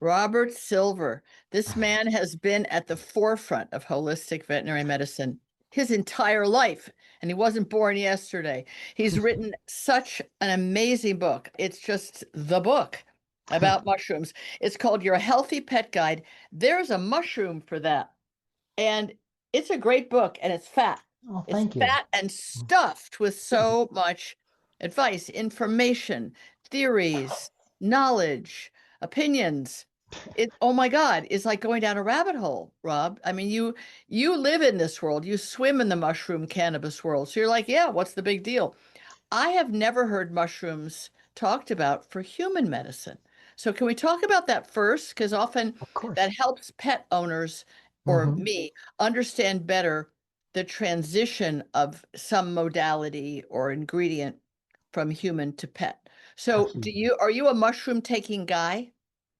Robert Silver. This man has been at the forefront of holistic veterinary medicine his entire life, and he wasn't born yesterday. He's written such an amazing book. It's just the book about mushrooms. It's called Your Healthy Pet Guide. There's a mushroom for that. And it's a great book, and it's fat. Oh, It's thank you. fat and stuffed with so much advice, information, theories, knowledge, opinions. Oh my God, it's like going down a rabbit hole, Rob. I mean, you live in this world, you swim in the mushroom cannabis world. So you're like, yeah, what's the big deal? I have never heard mushrooms talked about for human medicine. So can we talk about that first? Because often Of course. that helps pet owners or Hmm. me understand better the transition of some modality or ingredient from human to pet. So Absolutely. are you a mushroom taking guy?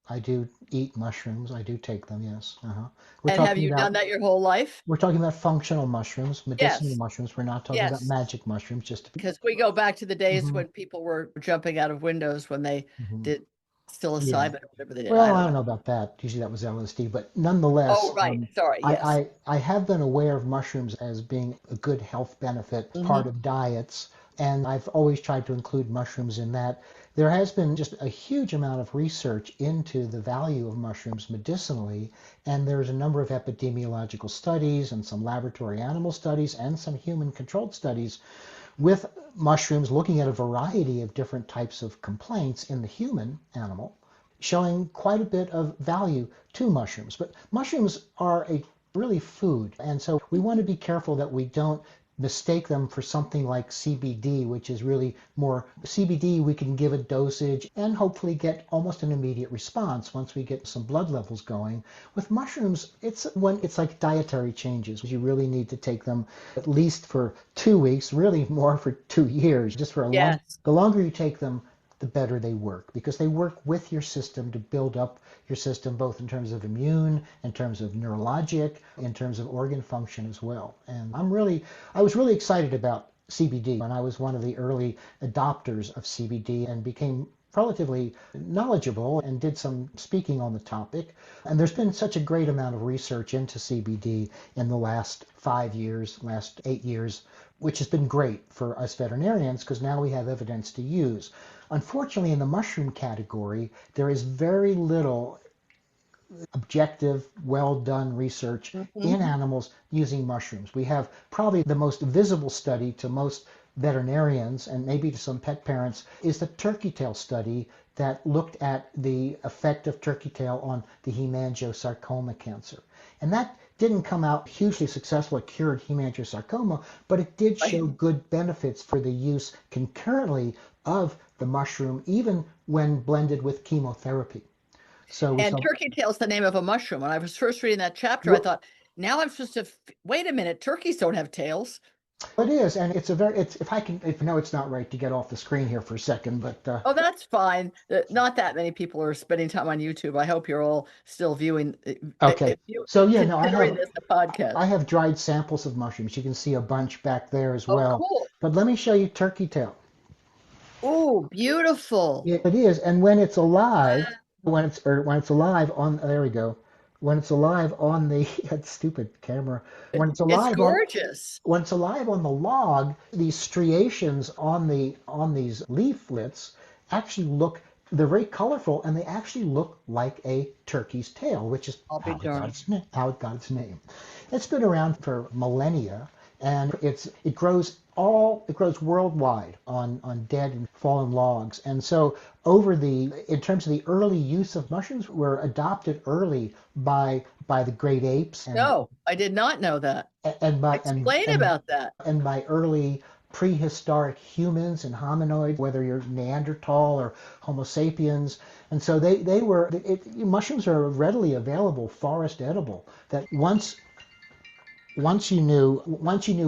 I do eat mushrooms. I do take them, yes. We're And have talking you done about that your whole life? we're talking about functional mushrooms, medicinal Yes, mushrooms. We're not talking about yes. magic mushrooms, just to be. Because we go back to the days Hmm. when people were jumping out of windows when they Hmm. did Yeah. psilocybin or whatever they did. I Well, I don't don't know. know about that. Usually that was LSD, but Oh, nonetheless, right. Sorry. I, Yes. I have been aware of mushrooms as being a good health benefit Hmm. part of diets, and I've always tried to include mushrooms in that. There has been just a huge amount of research into the value of mushrooms medicinally, and there's a number of epidemiological studies and some laboratory animal studies and some human controlled studies with mushrooms looking at a variety of different types of complaints in the human animal, showing quite a bit of value to mushrooms. But mushrooms are a really food, and so we want to be careful that we don't mistake them for something like CBD, which is really more CBD. We can give a dosage and hopefully get almost an immediate response once we get some blood levels going. With mushrooms, it's like dietary changes. You really need to take them at least for 2 weeks, really more for 2 years, just for a long. Yes. The longer you take them, the better they work because they work with your system to build up your system, both in terms of immune, in terms of neurologic, in terms of organ function as well. And I was really excited about CBD when I was one of the early adopters of CBD and became relatively knowledgeable and did some speaking on the topic. And there's been such a great amount of research into CBD in the last 5 years, last 8 years, which has been great for us veterinarians because now we have evidence to use. Unfortunately, in the mushroom category, there is very little objective, well done research Hmm. in animals using mushrooms. We have probably the most visible study to most veterinarians and maybe to some pet parents is the turkey tail study that looked at the effect of turkey tail on the hemangiosarcoma cancer. And that didn't come out hugely successful. It cured hemangiosarcoma, but it did show Right. good benefits for the use concurrently of the mushroom, even when blended with chemotherapy. So we And saw. turkey tail's the name of a mushroom. When I was first reading that chapter, I Well, thought, now I'm supposed to wait a minute. Turkeys don't have tails. it is, and it's a very. It's if I can. If no, it's not right to get off the screen here for a second, but Oh, that's fine. Not that many people are spending time on YouTube. I hope you're all still viewing, okay. if you So yeah, no, considering this a podcast. I have dried samples of mushrooms. You can see a bunch back there as Oh, well. cool. But let me show you turkey tail. Oh, beautiful. It is, and when it's alive, Wow. when it's alive on there we go. When it's alive on the that's stupid camera. When it's It's alive on gorgeous. when it's alive on the log, these striations on these leaflets actually look they're very colorful and they actually look like a turkey's tail, which is I'll be darned. how it got its name. It's been around for millennia and it grows worldwide on dead and fallen logs. And so in terms of the early use of mushrooms were adopted early by the great apes No, I did not know that. and by Explain about that. and by early prehistoric humans and hominoids, whether you're Neanderthal or Homo sapiens. And so mushrooms are readily available, forest edible. That once you knew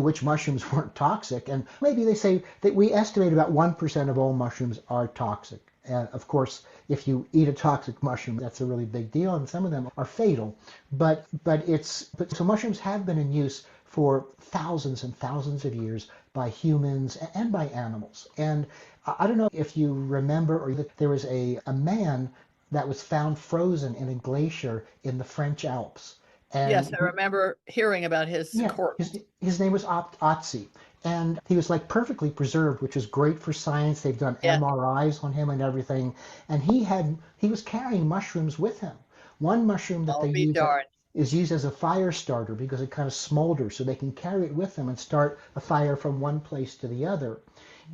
which mushrooms weren't toxic, and maybe they say that we estimate about 1% of all mushrooms are toxic. And of course, if you eat a toxic mushroom, that's a really big deal, and some of them are fatal. But so mushrooms have been in use for thousands and thousands of years by humans and by animals. And I don't know if you remember, or there was a man that was found frozen in a glacier in the French Alps. Yes, And I remember hearing about his yeah, corpse. his name was Otzi, and he was like perfectly preserved, which is great for science. They've done Yeah. MRIs on him and everything, and he was carrying mushrooms with him. One mushroom that I'll they be use darned. is used as a fire starter because it kind of smolders, so they can carry it with them and start a fire from one place to the other.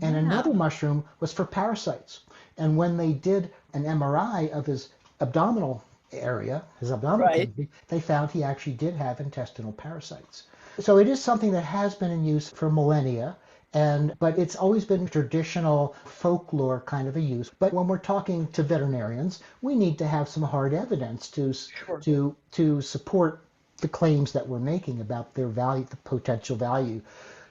And another Wow. mushroom was for parasites. And when they did an MRI of his abdominal area, his abdominal Right. cavity, they found he actually did have intestinal parasites. So it is something that has been in use for millennia, and but it's always been traditional folklore kind of a use. But when we're talking to veterinarians, we need to have some hard evidence Sure. to support the claims that we're making about their value, the potential value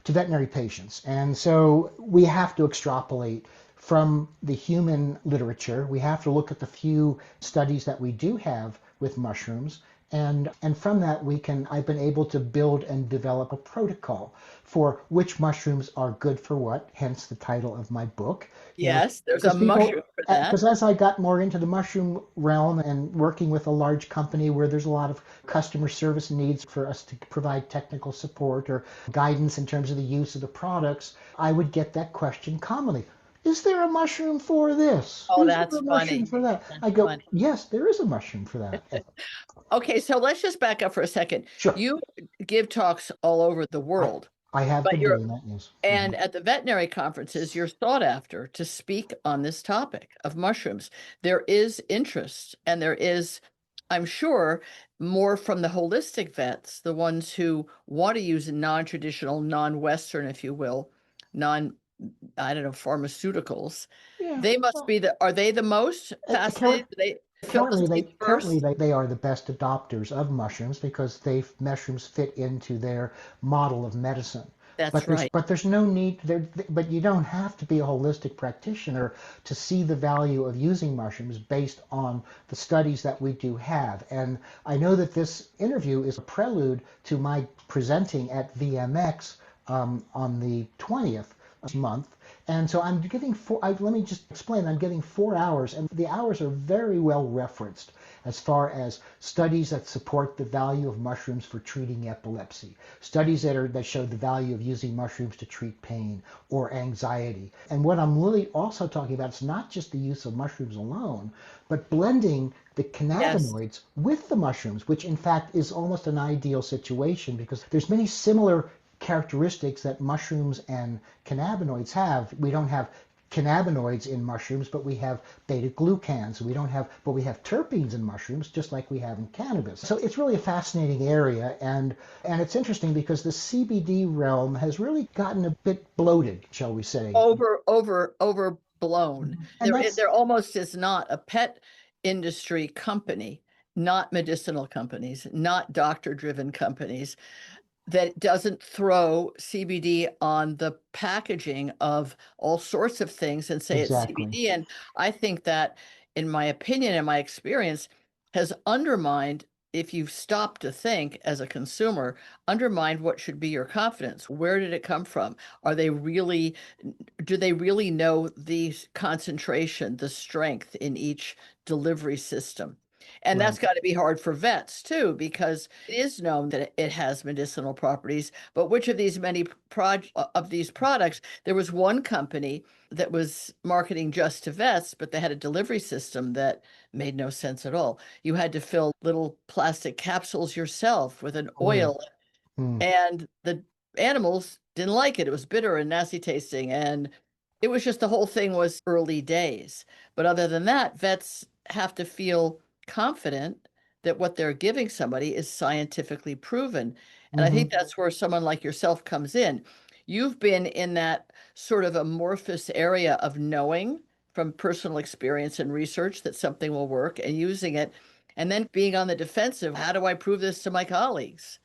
to veterinary patients. And so we have to extrapolate from the human literature. We have to look at the few studies that we do have with mushrooms. And from that, I've been able to build and develop a protocol for which mushrooms are good for what, hence the title of my book. You know, Yes, there's a because mushroom for that. because as I got more into the mushroom realm and working with a large company where there's a lot of customer service needs for us to provide technical support or guidance in terms of the use of the products, I would get that question commonly. Is there a mushroom for this? Oh, Is there that's a mushroom funny. for that? That's I go, funny. yes, there is a mushroom for that. Okay, so let's just back up for a second. Sure, You give talks all over the I, world, I have but been you're doing that, yes. and at the veterinary conferences, you're sought after to speak on this topic of mushrooms. There is interest, and there is, I'm sure, more from the holistic vets, the ones who want to use non-traditional, non-Western, if you will, non, I don't know, pharmaceuticals. Yeah, They must well, be are they the most current, fascinated? Do they fill the currently they seat currently first? they, they are the best adopters of mushrooms because mushrooms fit into their model of medicine. That's right. But there's no need there. But you don't have to be a holistic practitioner to see the value of using mushrooms based on the studies that we do have. And I know that this interview is a prelude to my presenting at VMX on the 20th of this month. And so I'm giving let me just explain, I'm giving 4 hours, and the hours are very well referenced as far as studies that support the value of mushrooms for treating epilepsy, studies that show the value of using mushrooms to treat pain or anxiety. And what I'm really also talking about is not just the use of mushrooms alone, but blending the Yes. cannabinoids with the mushrooms, which in fact is almost an ideal situation because there's many similar characteristics that mushrooms and cannabinoids have. We don't have cannabinoids in mushrooms, but we have beta glucans. But we have terpenes in mushrooms, just like we have in cannabis. So it's really a fascinating area, and it's interesting because the CBD realm has really gotten a bit bloated, shall we say? Overblown. And that's There almost is not a pet industry company, not medicinal companies, not doctor-driven companies that doesn't throw CBD on the packaging of all sorts of things and say it's exactly. CBD. And I think that, in my opinion and my experience, has undermined, if you stop to think as a consumer, undermined what should be your confidence. Where did it come from? Are they really, do they really know the concentration, the strength in each delivery system? And Right. that's got to be hard for vets too, because it is known that it has medicinal properties. But which of these of these products, there was one company that was marketing just to vets, but they had a delivery system that made no sense at all. You had to fill little plastic capsules yourself with an Oh yeah. oil, Hmm. and the animals didn't like it. It was bitter and nasty tasting, and it was just the whole thing was early days. But other than that, vets have to feel confident that what they're giving somebody is scientifically proven. And I think Mm-hmm. that's where someone like yourself comes in. You've been in that sort of amorphous area of knowing from personal experience and research that something will work and using it, and then being on the defensive. How do I prove this to my colleagues?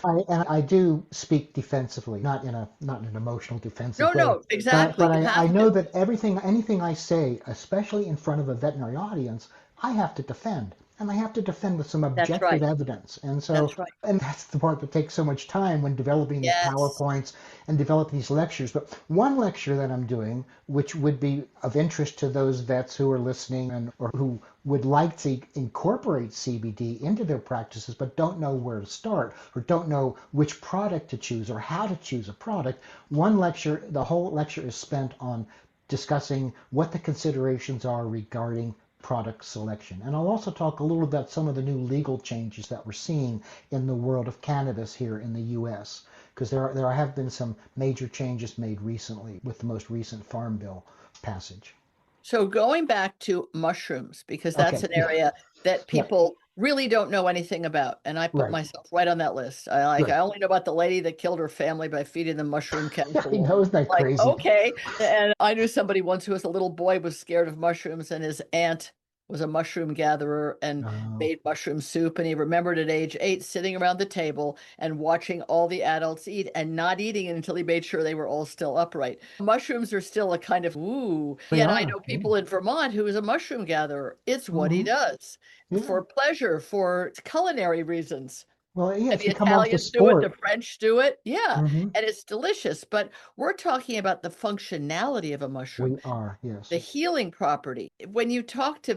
And I do speak defensively, not in an emotional No, defensive way, no, exactly. but You I have know to. that anything I say, especially in front of a veterinary audience, I have to defend. and I have to defend with some That's objective right. evidence. And so, That's right. and that's the part that takes so much time when developing these Yes. PowerPoints and developing these lectures. But one lecture that I'm doing, which would be of interest to those vets who are listening and or who would like to incorporate CBD into their practices but don't know where to start or don't know which product to choose or how to choose a product, one lecture, the whole lecture is spent on discussing what the considerations are regarding product selection. And I'll also talk a little about some of the new legal changes that we're seeing in the world of cannabis here in the US, because there have been some major changes made recently with the most recent Farm Bill passage. So going back to mushrooms, because that's Okay, an yeah, area that yeah, people really don't know anything about. And I put right, myself right on that list. good. I only know about the lady that killed her family by feeding them mushroom I capsule. know, isn't that Like, crazy? okay. And I knew somebody once who was a little boy was scared of mushrooms, and his aunt was a mushroom gatherer and Oh, made mushroom soup. And he remembered at age 8 sitting around the table and watching all the adults eat and not eating it until he made sure they were all still upright. Mushrooms are still a kind of ooh. they Yet I are, know yeah. people in Vermont who is a mushroom gatherer. It's what he Hmm. does Yeah. for pleasure, for culinary reasons. Well, yeah, And it's the become almost a Italians do it, the sport. French do it. Yeah, Hmm. and it's delicious. But we're talking about the functionality of a mushroom, We are, yes. the healing property. When you talk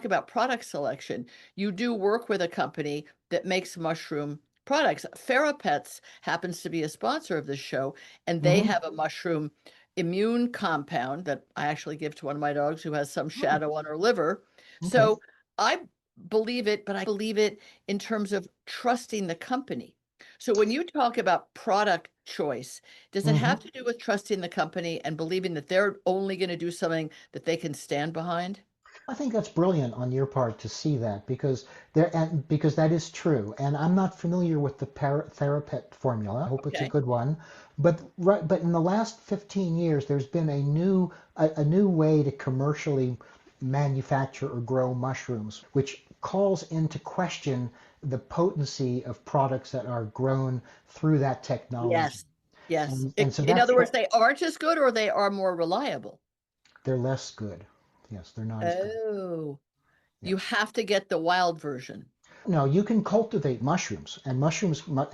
about product selection, you do work with a company that makes mushroom products. Pets happens to be a sponsor of this show, and they Hmm. have a mushroom immune compound that I actually give to one of my dogs who has some Oh, shadow on her liver. okay. So I believe it, but I believe it in terms of trusting the company. So when you talk about product choice, does it Hmm. have to do with trusting the company and believing that they're only going to do something that they can stand behind? I think that's brilliant on your part to see that because that is true. And I'm not familiar with the Therapet formula. I hope it's a Okay. good one. But in the last 15 years, there's been a new way to commercially manufacture or grow mushrooms, which calls into question the potency of products that are grown through that technology. Yes. Yes. And so In that's other words, that they aren't as good or they are more reliable. they're less good. Yes, they're not as good. Oh, you Yes. have to get the wild version. No, you can cultivate mushrooms, and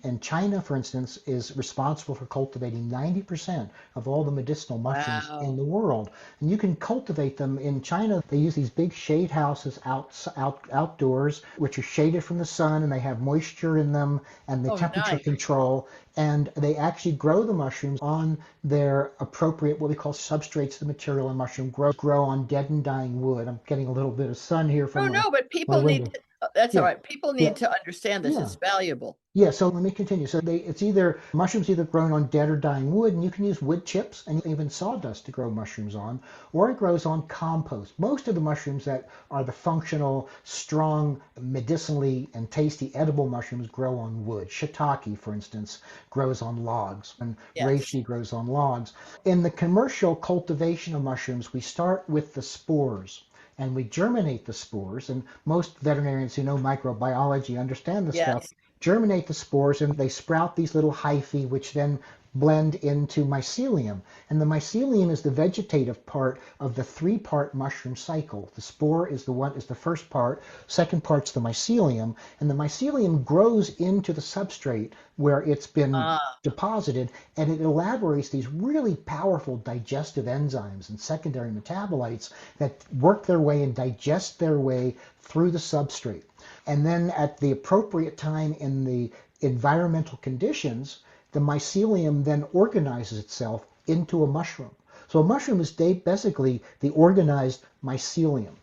and China, for instance, is responsible for cultivating 90% of all the medicinal mushrooms in Wow. the world. And you can cultivate them in China. They use these big shade houses outdoors, which are shaded from the sun, and they have moisture in them and the Oh, temperature nice. control. And they actually grow the mushrooms on their appropriate, what we call substrates. The material in mushroom grow on dead and dying wood. I'm getting a little bit of sun here from No, no, but my people need window. to, that's all Yeah, right. People yeah, need to understand this. yeah. It's valuable. Yeah, so let me continue. So it's either mushrooms either grown on dead or dying wood, and you can use wood chips and even sawdust to grow mushrooms on, or it grows on compost. Most of the mushrooms that are the functional, strong, medicinally and tasty edible mushrooms grow on wood. Shiitake, for instance, grows on logs, and Yes. reishi grows on logs. In the commercial cultivation of mushrooms, we start with the spores and we germinate the spores. And most veterinarians who know microbiology understand this stuff. Yes. Germinate the spores, and they sprout these little hyphae, which then blend into mycelium. And the mycelium is the vegetative part of the three-part mushroom cycle. The spore is the first part, second part's the mycelium, and the mycelium grows into the substrate where it's been Ah, deposited, and it elaborates these really powerful digestive enzymes and secondary metabolites that work their way and digest their way through the substrate. And then at the appropriate time in the environmental conditions, the mycelium then organizes itself into a mushroom. So a mushroom is basically the organized mycelium.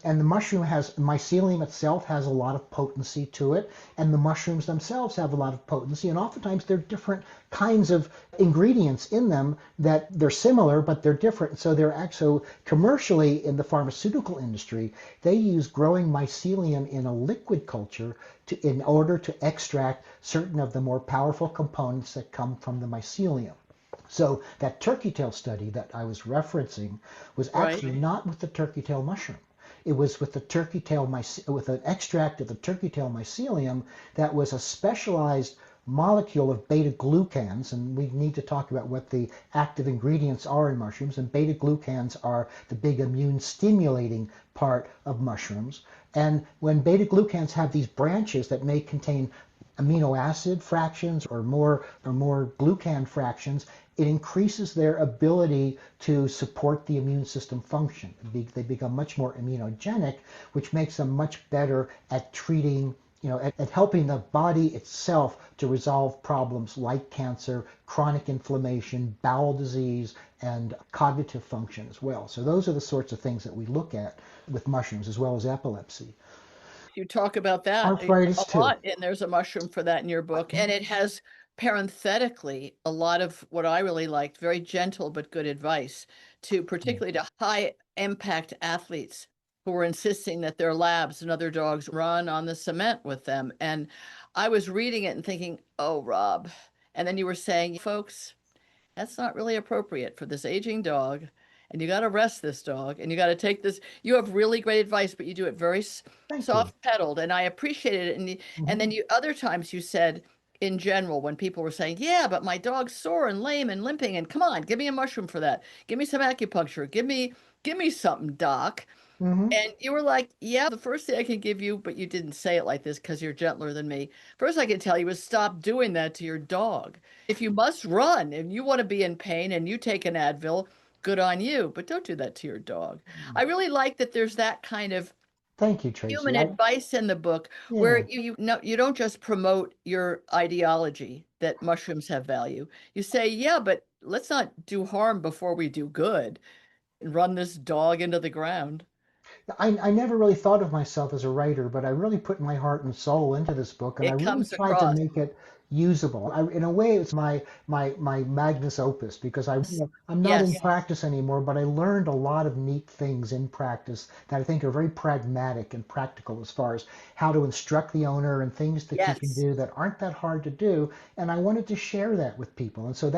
And the mycelium itself has a lot of potency to it, and the mushrooms themselves have a lot of potency, and oftentimes there are different kinds of ingredients in them that they're similar, but they're different. So they're actually commercially in the pharmaceutical industry, they use growing mycelium in a liquid culture in order to extract certain of the more powerful components that come from the mycelium. So that turkey tail study that I was referencing was right. actually not with the turkey tail mushroom. It was with with an extract of the turkey tail mycelium that was a specialized molecule of beta glucans, and we need to talk about what the active ingredients are in mushrooms. And beta glucans are the big immune stimulating part of mushrooms. And when beta glucans have these branches that may contain amino acid fractions or more glucan fractions, it increases their ability to support the immune system function. They become much more immunogenic, which makes them much better at treating, at helping the body itself to resolve problems like cancer, chronic inflammation, bowel disease, and cognitive function as well. So those are the sorts of things that we look at with mushrooms, as well as epilepsy. You talk about that a Arthritis too. lot, and there's a mushroom for that in your book. And it has parenthetically a lot of what I really liked, very gentle but good advice to particularly to high impact athletes who were insisting that their labs and other dogs run on the cement with them. And I was reading it and thinking, oh, Rob. And then you were saying, folks, that's not really appropriate for this aging dog. And you got to rest this dog and you got to take this. You have really great advice, but you do it very Thank you. soft pedaled. And I appreciated it. And Hmm. then other times you said, in general, when people were saying, yeah, but my dog's sore and lame and limping, and come on, give me a mushroom for that. Give me some acupuncture. Give me something, doc. Hmm. And you were like, yeah, the first thing I can give you, but you didn't say it like this because you're gentler than me. First, I can tell you is stop doing that to your dog. If you must run and you want to be in pain and you take an Advil, good on you, but don't do that to your dog. I really like that there's that kind of Thank you, Tracy. human advice in the book where Yeah. you don't just promote your ideology that mushrooms have value. You say, yeah, but let's not do harm before we do good and run this dog into the ground. I never really thought of myself as a writer, but I really put my heart and soul into this book, and I It really comes tried to across. make it usable. In a way, it's my magnus opus because I'm not in Yes, practice anymore, but I learned a lot of neat things in practice that I think are very pragmatic and practical as far as how to instruct the owner and things that you can yes. do that aren't that hard to do. And I wanted to share that with people, and so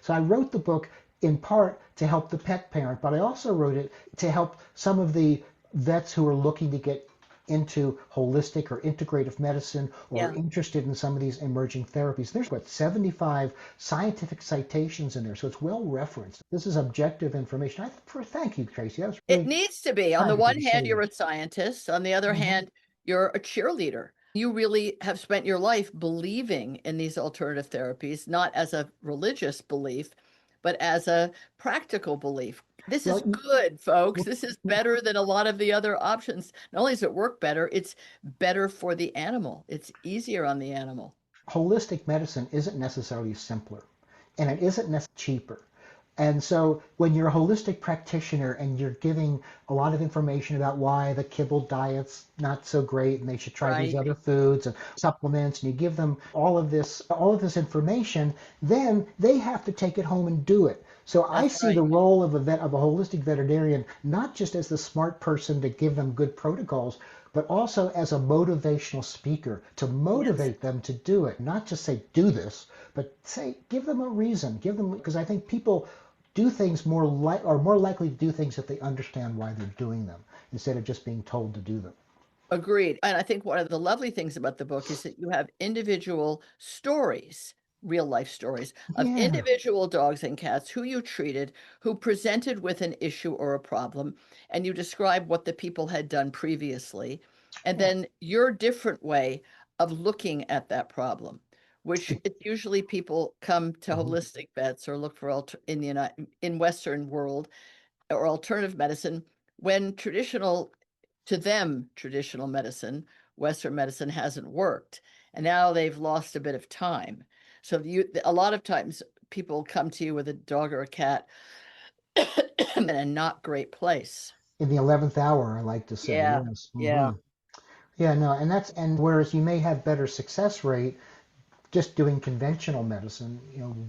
I wrote the book in part to help the pet parent, but I also wrote it to help some of the vets who are looking to get into holistic or integrative medicine or Yeah. interested in some of these emerging therapies. There's 75 scientific citations in there, so it's well referenced. This is objective information. Thank you, Tracy. That was It really needs to be. On the kind of you one to say hand, you're that. a scientist. On the other Mhm. hand, you're a cheerleader. You really have spent your life believing in these alternative therapies, not as a religious belief, but as a practical belief. This is Well, good, folks. well, This is better than a lot of the other options. Not only does it work better, it's better for the animal. It's easier on the animal. holistic medicine isn't necessarily simpler and it isn't necessarily cheaper. And so when you're a holistic practitioner and you're giving a lot of information about why the kibble diet's not so great and they should try these Right. other foods and supplements and you give them all of this information, then they have to take it home and do it. So I That's see the right. role of a holistic veterinarian not just as the smart person to give them good protocols, but also as a motivational speaker to Yes. motivate them to do it, not just say do this, but say give them a reason, give them because I think people do things are more likely to do things if they understand why they're doing them instead of just being told to do them. Agreed. And I think one of the lovely things about the book is that you have individual stories, real life stories of Yeah, individual dogs and cats who you treated, who presented with an issue or a problem, and you describe what the people had done previously, and yeah. then your different way of looking at that problem, which It- it usually people come to mhm. holistic vets or look for in the in Western world or alternative medicine when to them, traditional medicine, Western medicine hasn't worked. And now they've lost a bit of time. So a lot of times people come to you with a dog or a cat in a not great place. In the 11th hour, I like to say, Yeah. yes. Yeah. Yeah, no, and whereas you may have better success rate just doing conventional medicine,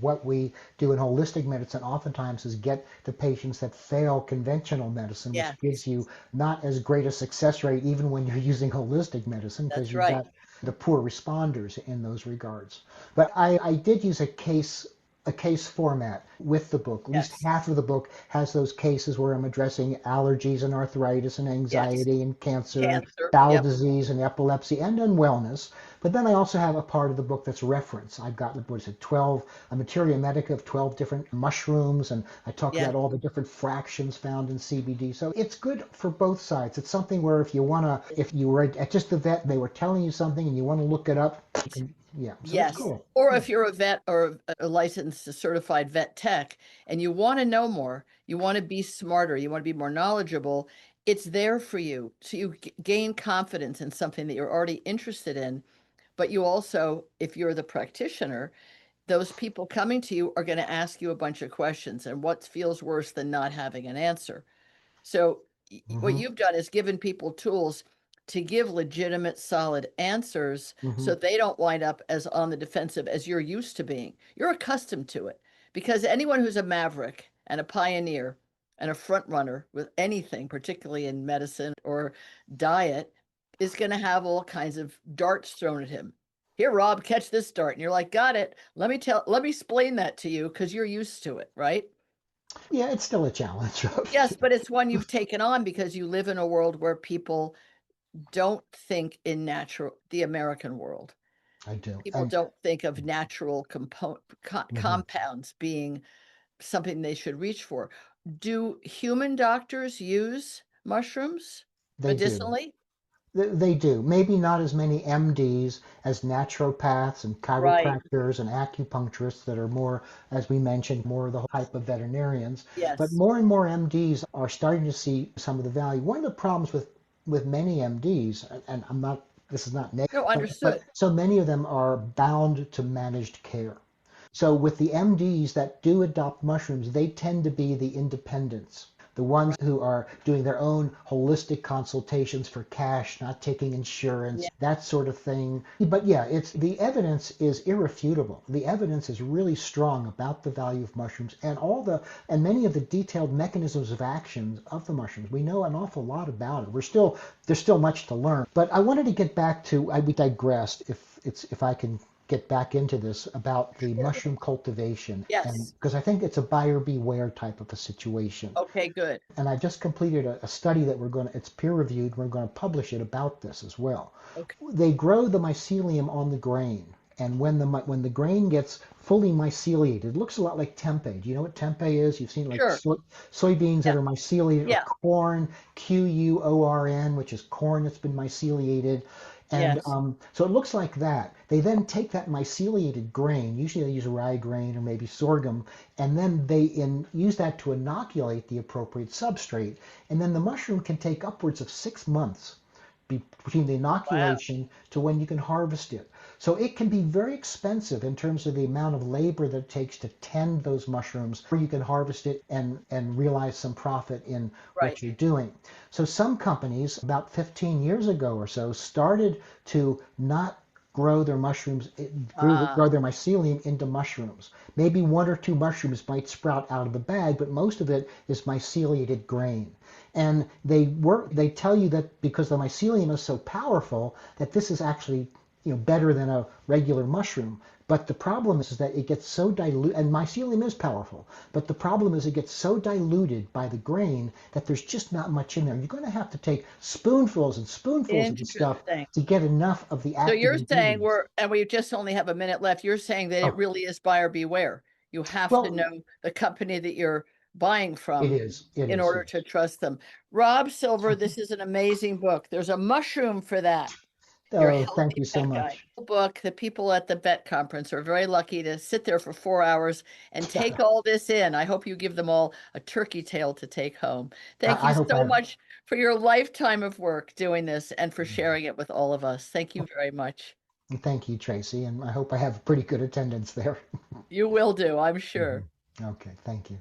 what we do in holistic medicine oftentimes is get the patients that fail conventional medicine, which Yes. gives you not as great a success rate even when you're using holistic medicine because That's you've right. got the poor responders in those regards. But I did use a case a case format with the book. At least Yes. half of the book has those cases where I'm addressing allergies and arthritis and Yes. anxiety and cancer and Cancer. bowel Yep. disease and epilepsy and then wellness. But then I also have a part of the book that's reference. I've got, what is it, 12, a materia medica of 12 different mushrooms, and I talk Yeah. about all the different fractions found in CBD. So it's good for both sides. It's something where if you want to, if you were at just the vet and they were telling you something and you want to look it up, you can, yeah. So it's Yes. cool. Or Yeah. if you're a vet or a licensed certified vet tech and you want to know more, you want to be smarter, you want to be more knowledgeable, it's there for you. So you gain confidence in something that you're already interested in. But you also, if you're the practitioner, those people coming to you are going to ask you a bunch of questions. And what feels worse than not having an answer? So what Hmm. you've done is given people tools to give legitimate, solid answers Hmm. so they don't wind up as on the defensive as you're used to being. You're accustomed to it because anyone who's a maverick and a pioneer and a front runner with anything, particularly in medicine or diet, is going to have all kinds of darts thrown at him. Here, Rob, catch this dart. And you're like, got it. Let me explain that to you because you're used to it, right? Yeah, it's still a challenge. Yes, but it's one you've taken on because you live in a world where people don't think in the American world. I do. People And don't think of natural mhm, compounds being something they should reach for. Do human doctors use mushrooms they do. medicinally? They do. Maybe not as many MDs as naturopaths and Right. chiropractors and acupuncturists that are more, as we mentioned, more of the type of veterinarians. But Yes. more and more MDs are starting to see some of the value. One of the problems with many MDs, and I'm not, this is not negative, No, but understood. so many of them are bound to managed care. So with the MDs that do adopt mushrooms, they tend to be the independents, the ones Right. who are doing their own holistic consultations for cash, not taking insurance, Yeah. that sort of thing. But yeah, it's the evidence is irrefutable. The evidence is really strong about the value of mushrooms and all the and many of the detailed mechanisms of action of the mushrooms. We know an awful lot about it. There's still much to learn. But I wanted to get back to we digressed if I can get back into this about the Sure. mushroom cultivation and Yes. because I think it's a buyer beware type of a situation. Okay, good. And I just completed a study that it's peer reviewed. We're going to publish it about this as well. Okay. They grow the mycelium on the grain. And when the grain gets fully myceliated, it looks a lot like tempeh. Do you know what tempeh is? You've seen like Sure. soybeans that Yeah. are myceliated, or Yeah. corn, QUORN, which is corn that's been myceliated. And Yes. so it looks like that. They then take that myceliated grain, usually they use rye grain or maybe sorghum, and then use that to inoculate the appropriate substrate. And then the mushroom can take upwards of 6 months between the Wow. inoculation to when you can harvest it. So it can be very expensive in terms of the amount of labor that it takes to tend those mushrooms, where you can harvest it and realize some profit in Right. what you're doing. So some companies about 15 years ago or so started to not grow their mushrooms, Ah, grow their mycelium into mushrooms. Maybe one or two mushrooms might sprout out of the bag, but most of it is myceliated grain. And they tell you that because the mycelium is so powerful that this is actually better than a regular mushroom. But the problem is that it gets so diluted, and mycelium is powerful, but the problem is it gets so diluted by the grain that there's just not much in there. You're going to have to take spoonfuls and spoonfuls of the stuff interesting. to get enough of the So active you're saying ingredients. and we just only have a minute left. You're saying that it Oh, really is buyer beware. You have to well, know the company that you're buying it from is. It in is. order to Yes. trust them. Rob Silver, this is an amazing book. There's a mushroom for that. Your Oh, thank healthy you so pet guide much. book. The people at the vet conference are very lucky to sit there for 4 hours and take all this in. I hope you give them all a turkey tail to take home. Thank I you hope I so have. much for your lifetime of work doing this and for sharing it with all of us. Thank you very much. Thank you, Tracy, and I hope I have pretty good attendance there. You will do, I'm Mhm. sure. Okay, thank you.